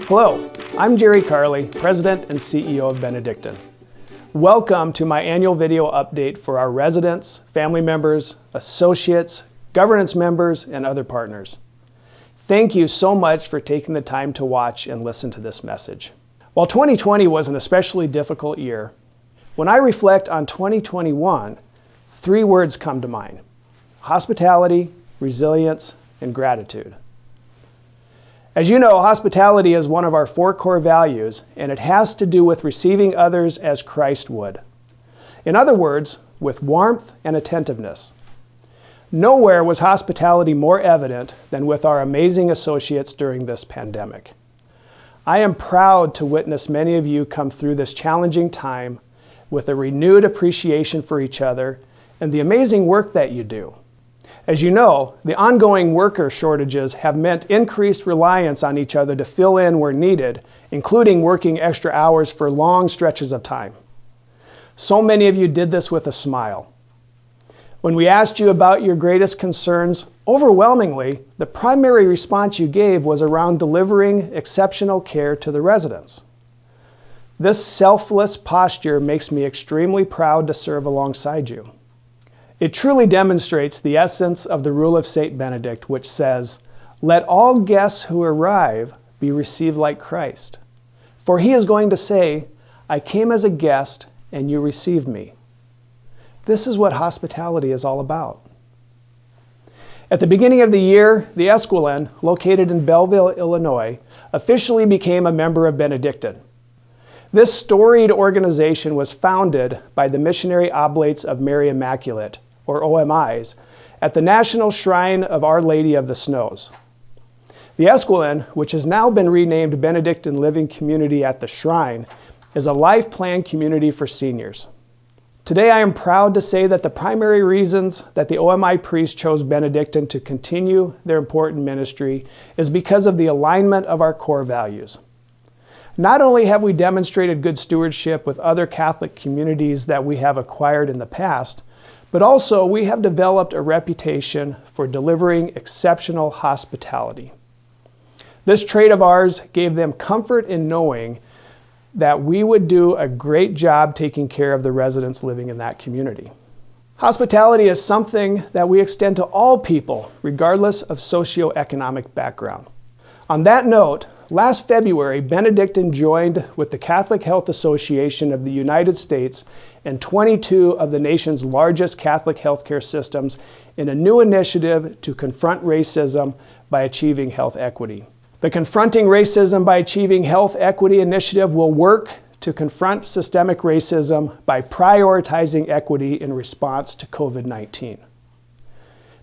Hello, I'm Jerry Carley, President and CEO of Benedictine. Welcome to my annual video update for our residents, family members, associates, governance members, and other partners. Thank you so much for taking the time to watch and listen to this message. While 2020 was an especially difficult year, when I reflect on 2021, 3 words come to mind: hospitality, resilience, and gratitude. As you know, hospitality is one of our 4 core values, and it has to do with receiving others as Christ would. In other words, with warmth and attentiveness. Nowhere was hospitality more evident than with our amazing associates during this pandemic. I am proud to witness many of you come through this challenging time with a renewed appreciation for each other and the amazing work that you do. As you know, the ongoing worker shortages have meant increased reliance on each other to fill in where needed, including working extra hours for long stretches of time. So many of you did this with a smile. When we asked you about your greatest concerns, overwhelmingly, the primary response you gave was around delivering exceptional care to the residents. This selfless posture makes me extremely proud to serve alongside you. It truly demonstrates the essence of the rule of St. Benedict, which says, "Let all guests who arrive be received like Christ. For he is going to say, I came as a guest and you received me." This is what hospitality is all about. At the beginning of the year, the Esquilin, located in Belleville, Illinois, officially became a member of Benedictine. This storied organization was founded by the Missionary Oblates of Mary Immaculate, or OMIs, at the National Shrine of Our Lady of the Snows. The Esquilin, which has now been renamed Benedictine Living Community at the Shrine, is a life plan community for seniors. Today I am proud to say that the primary reasons that the OMI priests chose Benedictine to continue their important ministry is because of the alignment of our core values. Not only have we demonstrated good stewardship with other Catholic communities that we have acquired in the past, but also we have developed a reputation for delivering exceptional hospitality. This trait of ours gave them comfort in knowing that we would do a great job taking care of the residents living in that community. Hospitality is something that we extend to all people, regardless of socioeconomic background. On that note, last February, Benedictine joined with the Catholic Health Association of the United States and 22 of the nation's largest Catholic healthcare systems in a new initiative to confront racism by achieving health equity. The Confronting Racism by Achieving Health Equity initiative will work to confront systemic racism by prioritizing equity in response to COVID-19.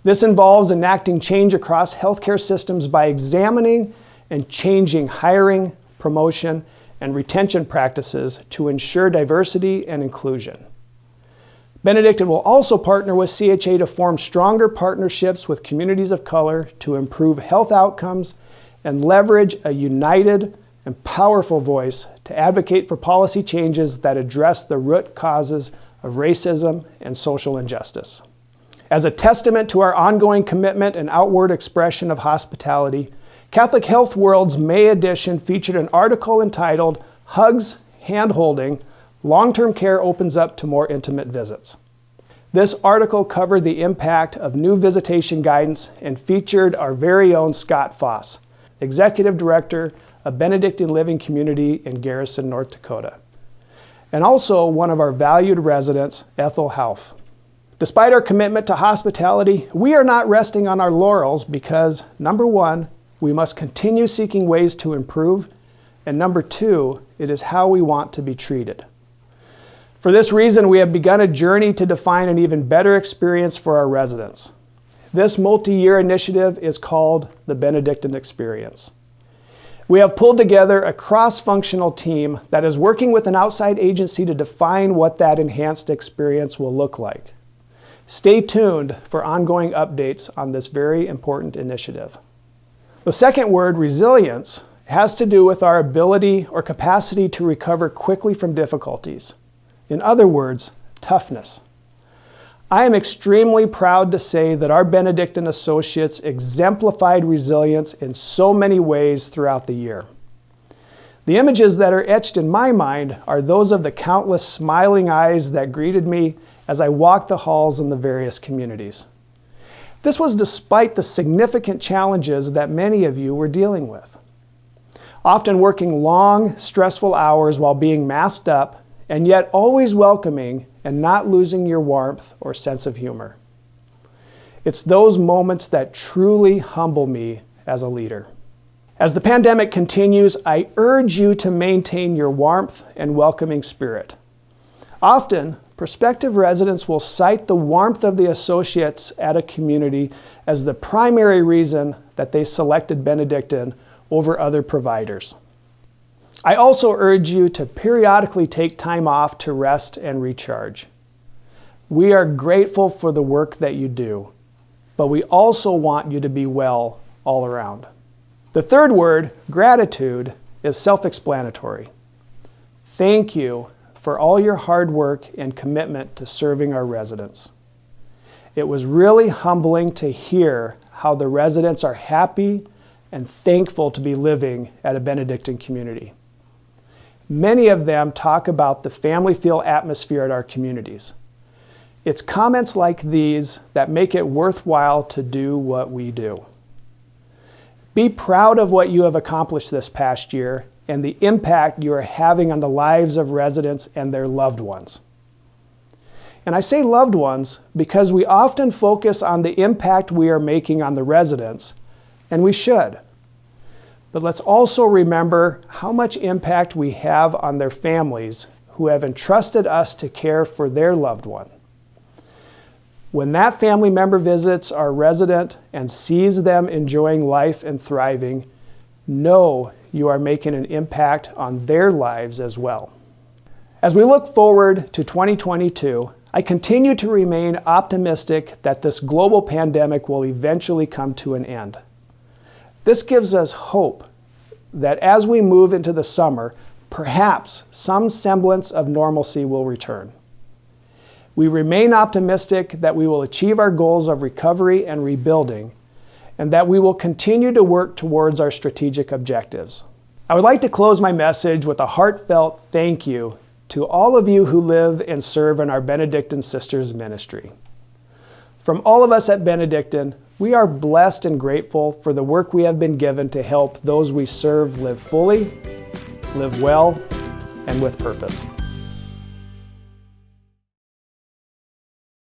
This involves enacting change across healthcare systems by examining and changing hiring, promotion, and retention practices to ensure diversity and inclusion. Benedictine will also partner with CHA to form stronger partnerships with communities of color to improve health outcomes and leverage a united and powerful voice to advocate for policy changes that address the root causes of racism and social injustice. As a testament to our ongoing commitment and outward expression of hospitality, Catholic Health World's May edition featured an article entitled "Hugs, Hand-Holding, Long-Term Care Opens Up to More Intimate Visits." This article covered the impact of new visitation guidance and featured our very own Scott Foss, Executive Director of Benedictine Living Community in Garrison, North Dakota, and also one of our valued residents, Ethel Half. Despite our commitment to hospitality, we are not resting on our laurels because, number 1, we must continue seeking ways to improve, and number 2, it is how we want to be treated. For this reason, we have begun a journey to define an even better experience for our residents. This multi-year initiative is called the Benedictine Experience. We have pulled together a cross-functional team that is working with an outside agency to define what that enhanced experience will look like. Stay tuned for ongoing updates on this very important initiative. The second word, resilience, has to do with our ability or capacity to recover quickly from difficulties. In other words, toughness. I am extremely proud to say that our Benedictine associates exemplified resilience in so many ways throughout the year. The images that are etched in my mind are those of the countless smiling eyes that greeted me as I walked the halls in the various communities. This was despite the significant challenges that many of you were dealing with. Often working long, stressful hours while being masked up, and yet always welcoming and not losing your warmth or sense of humor. It's those moments that truly humble me as a leader. As the pandemic continues, I urge you to maintain your warmth and welcoming spirit. Often, prospective residents will cite the warmth of the associates at a community as the primary reason that they selected Benedictine over other providers. I also urge you to periodically take time off to rest and recharge. We are grateful for the work that you do, but we also want you to be well all around. The third word, gratitude, is self-explanatory. Thank you for all your hard work and commitment to serving our residents. It was really humbling to hear how the residents are happy and thankful to be living at a Benedictine community. Many of them talk about the family feel atmosphere at our communities. It's comments like these that make it worthwhile to do what we do. Be proud of what you have accomplished this past year and the impact you are having on the lives of residents and their loved ones. And I say loved ones because we often focus on the impact we are making on the residents, and we should. But let's also remember how much impact we have on their families who have entrusted us to care for their loved one. When that family member visits our resident and sees them enjoying life and thriving, know you are making an impact on their lives as well. As we look forward to 2022, I continue to remain optimistic that this global pandemic will eventually come to an end. This gives us hope that as we move into the summer, perhaps some semblance of normalcy will return. We remain optimistic that we will achieve our goals of recovery and rebuilding, and that we will continue to work towards our strategic objectives. I would like to close my message with a heartfelt thank you to all of you who live and serve in our Benedictine Sisters ministry. From all of us at Benedictine, we are blessed and grateful for the work we have been given to help those we serve live fully, live well, and with purpose.